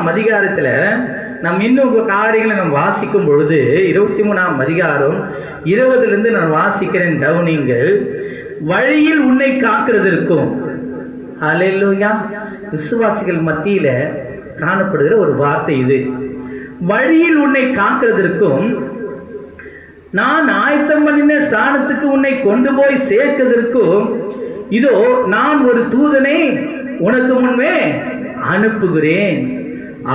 23ஆம் அதிகாரத்தில் நாம் இன்னும் காரியங்களை நாம் வாசிக்கும் பொழுது 23ஆம் அதிகாரம் 20 நான் வாசிக்கிறேன், கவனிங்கள். வழியில் உன்னை காக்கிறதற்கும், அல்லேலூயா, விசுவாசிகள் மத்தியில காணப்படுகிற ஒரு வார்த்தை இது. வழியில் உன்னை காக்கிறதற்கும், நான் ஆயத்தம் பண்ணின ஸ்தானத்துக்கு உன்னை கொண்டு போய் சேர்க்கிறதற்கும், இதோ நான் ஒரு தூதனை உனக்கு முன்பே அனுப்புகிறேன்,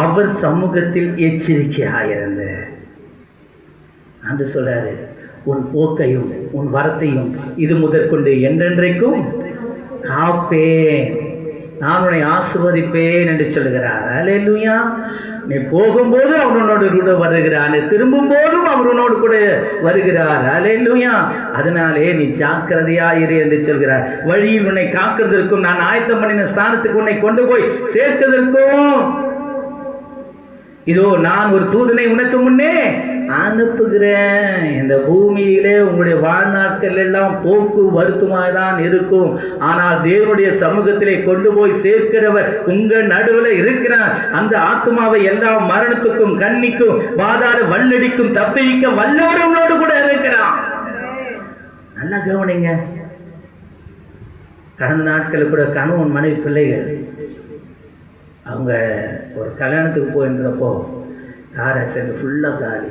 அவர் சமூகத்தில் எச்சரிக்கையாயிருந்த என்று சொல்றாரு. உன் போக்கையும் உன் வரத்தையும் இது முதற்கொண்டு என்றென்றைக்கும் காப்பேன், நான் உன்னை ஆசீர்வதிப்பேன் என்று சொல்லுகிறார். அல்லேலூயா. நீ போகும்போது அவர் உன்னோடு கூட வருகிறார், நீ திரும்பும் போதும் அவர் உன்னோடு கூட வருகிறார். அல்லேலூயா. அதனாலே நீ ஜாக்கிரதையாயிரு என்று சொல்கிறார். வழியில் உன்னை காக்கிறதற்கும், நான் ஆயத்தம் பண்ணின ஸ்தானத்துக்கு உன்னை கொண்டு போய் சேர்க்கிறதற்கும், இதோ நான் ஒரு தூதனை உனக்கு முன்னே அனுப்புகிறேன். இந்த பூமியிலே உங்களுடைய வாழ்நாட்கள் எல்லாம் போக்கு வருத்தமாக தான் இருக்கும். ஆனால் தேவனுடைய சமூகத்திலே கொண்டு போய் சேர்க்கிறவர் உங்கள் நடுவில் இருக்கிறார். அந்த ஆத்மாவை எல்லா மரணத்துக்கும், கண்ணிக்கும், பாதாள வல்லடிக்கும் தப்பிக்க வல்லவர் உங்களோடு கூட இருக்கிறார். நல்லா கவனிங்க. கடந்த நாட்கள் கூட கணவன் மனைவி பிள்ளைகள் அவங்க ஒரு கல்யாணத்துக்கு போயிருந்தப்போ கார் ஆக்சிடென்ட் ஃபுல்லாக காலி.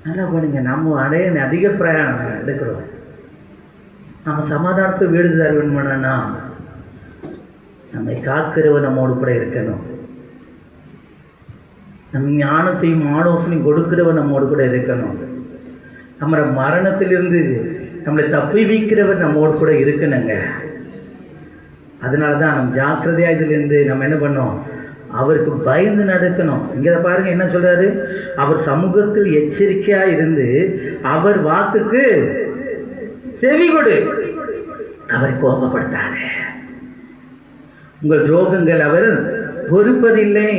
நல்லா போனீங்க. நம்ம அதிக பிரயாணம் எடுக்கிறோம். நம்ம சமாதானத்தை வீடு தருவேன்னா நம்மை காக்கிறவன் நம்மோடு கூட இருக்கணும். நம் ஞானத்தையும் ஆலோசனையும் கொடுக்கிறவன் நம்மோடு கூட இருக்கணும். நம்ம மரணத்திலிருந்து நம்மளை தப்பி வைக்கிறவர் நம்மோடு கூட இருக்கணுங்க. அதனால தான் நம்ம ஜாக்கிரதையாக இதிலிருந்து நம்ம என்ன பண்ணோம், அவருக்கு பயந்து நடக்கணும். இங்கே பாருங்க என்ன சொல்றாரு, அவர் சமூகத்தில் எச்சரிக்கையாக இருந்து அவர் வாக்குக்கு செவி கொடு, அவரை கோபப்படுத்தாரு. உங்கள் துரோகங்கள் அவர் பொறுப்பதில்லை.